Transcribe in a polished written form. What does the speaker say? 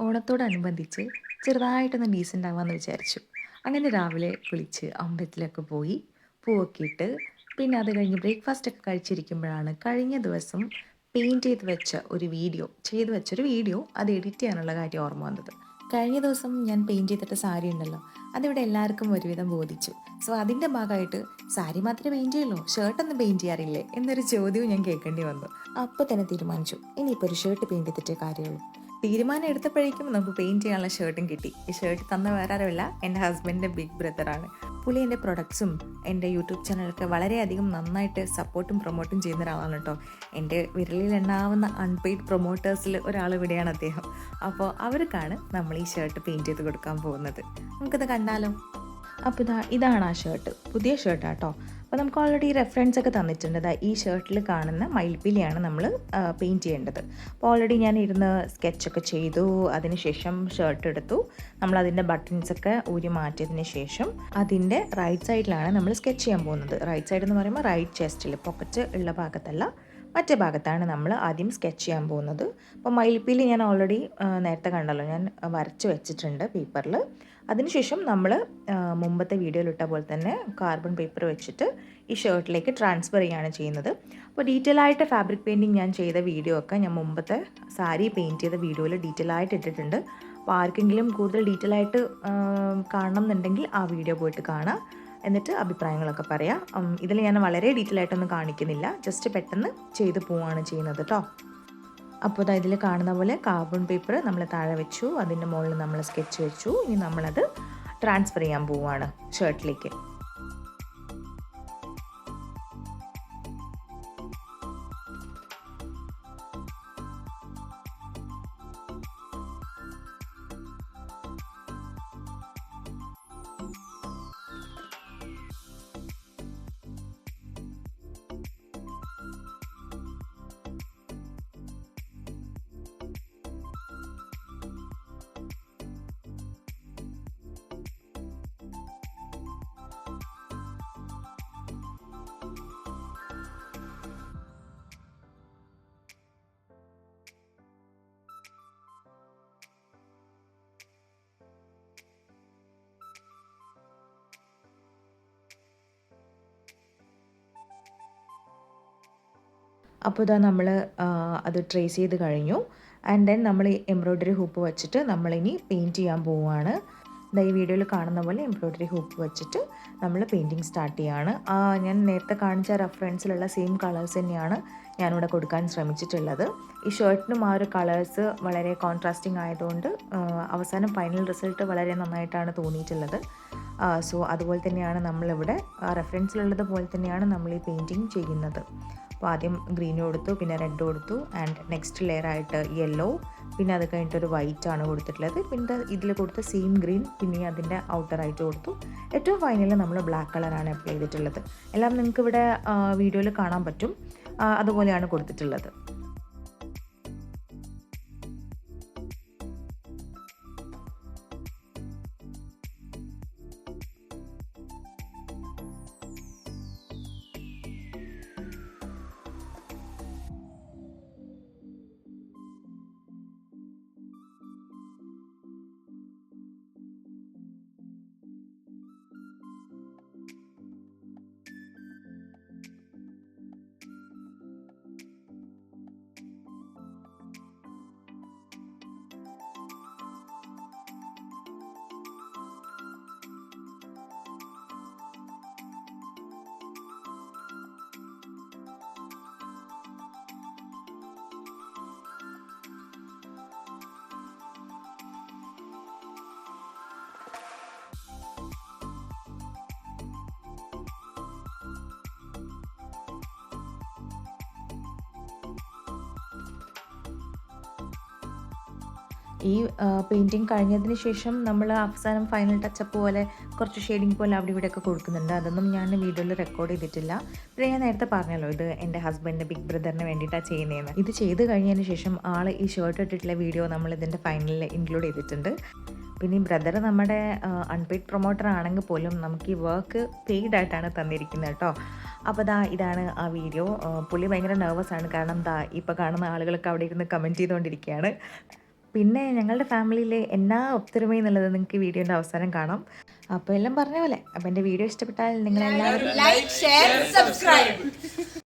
ഓണത്തോടനുബന്ധിച്ച് ചെറുതായിട്ടൊന്ന് ഡീസൻ്റ് ആവാമെന്ന് വിചാരിച്ചു. അങ്ങനെ രാവിലെ കുളിച്ച് അമ്പലത്തിലൊക്കെ പോയി പൂവൊക്കെ ഇട്ട് പിന്നെ അത് കഴിഞ്ഞ് ബ്രേക്ക്ഫാസ്റ്റ് ഒക്കെ കഴിച്ചിരിക്കുമ്പോഴാണ് കഴിഞ്ഞ ദിവസം പെയിൻറ് ചെയ്ത് വെച്ചൊരു വീഡിയോ അത് എഡിറ്റ് ചെയ്യാനുള്ള കാര്യം ഓർമ്മ വന്നത്. കഴിഞ്ഞ ദിവസം ഞാൻ പെയിൻറ് ചെയ്തിട്ട സാരി ഉണ്ടല്ലോ, അതിവിടെ എല്ലാവർക്കും ഒരുവിധം ബോധിച്ചു. സോ അതിൻ്റെ ഭാഗമായിട്ട് സാരി മാത്രമേ പെയിൻറ് ചെയ്യുള്ളൂ, ഷർട്ടൊന്നും പെയിൻറ് ചെയ്യാറില്ലേ എന്നൊരു ചോദ്യവും ഞാൻ കേൾക്കേണ്ടി വന്നു. അപ്പോൾ തന്നെ തീരുമാനിച്ചു, ഇനിയിപ്പോൾ ഒരു ഷർട്ട് പെയിൻറ് ചെയ്തിട്ടേ കാര്യമുള്ളൂ. തീരുമാനം എടുത്തപ്പോഴേക്കും നമുക്ക് പെയിൻറ് ചെയ്യാനുള്ള ഷർട്ടും കിട്ടി. ഈ ഷർട്ട് തന്ന വേറെ ആരുമല്ല, എൻ്റെ ഹസ്ബൻഡിൻ്റെ ബിഗ് ബ്രദറാണ്. പുള്ളി എൻ്റെ പ്രൊഡക്ട്സും എൻ്റെ യൂട്യൂബ് ചാനലൊക്കെ വളരെയധികം നന്നായിട്ട് സപ്പോർട്ടും പ്രൊമോട്ടും ചെയ്യുന്ന ഒരാളാണ് കേട്ടോ. എൻ്റെ വിരലിൽ എണ്ണാവുന്ന അൺപെയ്ഡ് പ്രൊമോട്ടേഴ്സിൽ ഒരാൾ ഇവിടെയാണ് അദ്ദേഹം. അപ്പോൾ അവർക്കാണ് നമ്മൾ ഈ ഷർട്ട് പെയിൻറ് ചെയ്ത് കൊടുക്കാൻ പോകുന്നത്. നമുക്കത് കണ്ടാലോ? അപ്പോൾ ഇതാണ് ആ ഷർട്ട്, പുതിയ ഷർട്ടാട്ടോ. അപ്പോൾ നമുക്ക് ഓൾറെഡി റെഫറൻസ് ഒക്കെ തന്നിട്ടുണ്ട്. ഈ ഷർട്ടിൽ കാണുന്ന മയിൽപ്പീലിയാണ് നമ്മൾ പെയിൻറ്റ് ചെയ്യേണ്ടത്. അപ്പോൾ ഓൾറെഡി ഞാൻ ഇരുന്ന് സ്കെച്ചൊക്കെ ചെയ്തു. അതിനുശേഷം ഷർട്ട് എടുത്തു. നമ്മളതിൻ്റെ ബട്ടൺസൊക്കെ ഊരി മാറ്റിയതിന് ശേഷം അതിൻ്റെ റൈറ്റ് സൈഡിലാണ് നമ്മൾ സ്കെച്ച് ചെയ്യാൻ പോകുന്നത്. റൈറ്റ് സൈഡ് എന്ന് പറയുമ്പോൾ റൈറ്റ് ചെസ്റ്റിൽ, പോക്കറ്റ് ഉള്ള ഭാഗത്തല്ല, മറ്റേ ഭാഗത്താണ് നമ്മൾ ആദ്യം സ്കെച്ച് ചെയ്യാൻ പോകുന്നത്. അപ്പോൾ മയിൽപ്പീലി ഞാൻ ഓൾറെഡി നേരത്തെ കണ്ടല്ലോ, ഞാൻ വരച്ച് വെച്ചിട്ടുണ്ട് പേപ്പറിൽ. അതിനുശേഷം നമ്മൾ മുമ്പത്തെ വീഡിയോയിലിട്ട പോലെ തന്നെ കാർബൺ പേപ്പർ വെച്ചിട്ട് ഈ ഷർട്ടിലേക്ക് ട്രാൻസ്ഫർ ചെയ്യുകയാണ് ചെയ്യുന്നത്. അപ്പോൾ ഡീറ്റെയിൽ ആയിട്ട് ഫാബ്രിക് പെയിൻറ്റിങ് ഞാൻ ചെയ്ത വീഡിയോ ഒക്കെ ഞാൻ മുമ്പത്തെ സാരി പെയിൻറ്റ് ചെയ്ത വീഡിയോയിൽ ഡീറ്റെയിൽ ആയിട്ട് ഇട്ടിട്ടുണ്ട്. അപ്പോൾ ആർക്കെങ്കിലും കൂടുതൽ ഡീറ്റെയിൽ ആയിട്ട് കാണണം എന്നുണ്ടെങ്കിൽ ആ വീഡിയോ പോയിട്ട് കാണാം, എന്നിട്ട് അഭിപ്രായങ്ങളൊക്കെ പറയാം. ഇതിൽ ഞാൻ വളരെ ഡീറ്റെയിൽ ആയിട്ടൊന്നും കാണിക്കുന്നില്ല, ജസ്റ്റ് പെട്ടെന്ന് ചെയ്ത് പോവുകയാണ് ചെയ്യുന്നത് കേട്ടോ. അപ്പോൾ ഇതിൽ കാണുന്ന പോലെ കാർബൺ പേപ്പർ നമ്മൾ താഴെ വെച്ചു, അതിൻ്റെ മുകളിൽ നമ്മൾ സ്കെച്ച് വെച്ചു. ഇനി നമ്മളത് ട്രാൻസ്ഫർ ചെയ്യാൻ പോവുകയാണ് ഷർട്ടിലേക്ക്. അപ്പോൾ നമ്മൾ അത് ട്രേസ് ചെയ്ത് കഴിഞ്ഞു. ആൻഡ് ദെൻ നമ്മൾ ഈ എംബ്രോയ്ഡറി ഹൂപ്പ് വെച്ചിട്ട് നമ്മളിനി പെയിൻറ്റ് ചെയ്യാൻ പോവുകയാണ്. ഈ വീഡിയോയിൽ കാണുന്ന പോലെ എംബ്രോയ്ഡറി ഹൂപ്പ് വെച്ചിട്ട് നമ്മൾ പെയിൻറ്റിങ് സ്റ്റാർട്ട് ചെയ്യുകയാണ്. ഞാൻ നേരത്തെ കാണിച്ച റെഫറൻസിലുള്ള സെയിം കളേഴ്സ് തന്നെയാണ് ഞാനിവിടെ കൊടുക്കാൻ ശ്രമിച്ചിട്ടുള്ളത്. ഈ ഷർട്ടിനും ആ ഒരു കളേഴ്സ് വളരെ കോൺട്രാസ്റ്റിംഗ് ആയതുകൊണ്ട് അവസാനം ഫൈനൽ റിസൾട്ട് വളരെ നന്നായിട്ടാണ് തോന്നിയിട്ടുള്ളത്. സോ അതുപോലെ തന്നെയാണ് നമ്മളിവിടെ റെഫറൻസിലുള്ളത് പോലെ തന്നെയാണ് നമ്മൾ ഈ പെയിൻറ്റിങ് ചെയ്യുന്നത്. അപ്പോൾ ആദ്യം ഗ്രീൻ കൊടുത്തു, പിന്നെ റെഡ് കൊടുത്തു, ആൻഡ് നെക്സ്റ്റ് ലെയർ ആയിട്ട് യെല്ലോ, പിന്നെ അത് കഴിഞ്ഞിട്ടൊരു വൈറ്റ് ആണ് കൊടുത്തിട്ടുള്ളത്. പിന്നെ ഇതിൽ കൊടുത്ത സെയിം ഗ്രീൻ പിന്നെ അതിൻ്റെ ഔട്ടറായിട്ട് കൊടുത്തു. ഏറ്റവും ഫൈനലിൽ നമ്മൾ ബ്ലാക്ക് കളറാണ് അപ്ലൈ ചെയ്തിട്ടുള്ളത്. എല്ലാം നിങ്ങൾക്ക് ഇവിടെ വീഡിയോയിൽ കാണാൻ പറ്റും, അതുപോലെയാണ് കൊടുത്തിട്ടുള്ളത്. ഈ പെയിൻറ്റിങ് കഴിഞ്ഞതിന് ശേഷം നമ്മൾ അവസാനം ഫൈനൽ ടച്ചപ്പ് പോലെ കുറച്ച് ഷെയ്ഡിങ് പോലെ അവിടെ ഇവിടെയൊക്കെ കൊടുക്കുന്നുണ്ട്. അതൊന്നും ഞാൻ വീഡിയോയിൽ റെക്കോർഡ് ചെയ്തിട്ടില്ല. പിന്നെ ഞാൻ നേരത്തെ പറഞ്ഞല്ലോ, ഇത് എൻ്റെ ഹസ്ബൻഡിൻ്റെ ബിഗ് ബ്രദറിന് വേണ്ടിയിട്ടാണ് ചെയ്യുന്നതെന്ന്. ഇത് ചെയ്ത് കഴിഞ്ഞതിന് ശേഷം ആൾ ഈ ഷർട്ട് ഇട്ടിട്ടുള്ള വീഡിയോ നമ്മൾ ഇതിൻ്റെ ഫൈനലിൽ ഇൻക്ലൂഡ് ചെയ്തിട്ടുണ്ട്. പിന്നെ ഈ ബ്രദർ നമ്മുടെ അൺപെയ്ഡ് പ്രൊമോട്ടർ ആണെങ്കിൽ പോലും നമുക്ക് ഈ വർക്ക് പെയ്ഡ് ആയിട്ടാണ് തന്നിരിക്കുന്നത് കേട്ടോ. അപ്പോൾ ഇതാണ് ആ വീഡിയോ. പുള്ളി ഭയങ്കര നെർവസ് ആണ്, കാരണം ഇപ്പോൾ കാണുന്ന ആളുകളൊക്കെ അവിടെ ഇരുന്ന് കമൻറ്റ് ചെയ്തുകൊണ്ടിരിക്കുകയാണ്. പിന്നെ ഞങ്ങളുടെ ഫാമിലിയിലെ എന്നാ ഒത്തൊരുമയെന്നുള്ളത് നിങ്ങൾക്ക് വീഡിയോൻ്റെ അവസാനം കാണാം. അപ്പോൾ എല്ലാം പറഞ്ഞ പോലെ അപ്പോൾ എൻ്റെ വീഡിയോ ഇഷ്ടപ്പെട്ടാൽ നിങ്ങളെല്ലാവരും like, share, subscribe.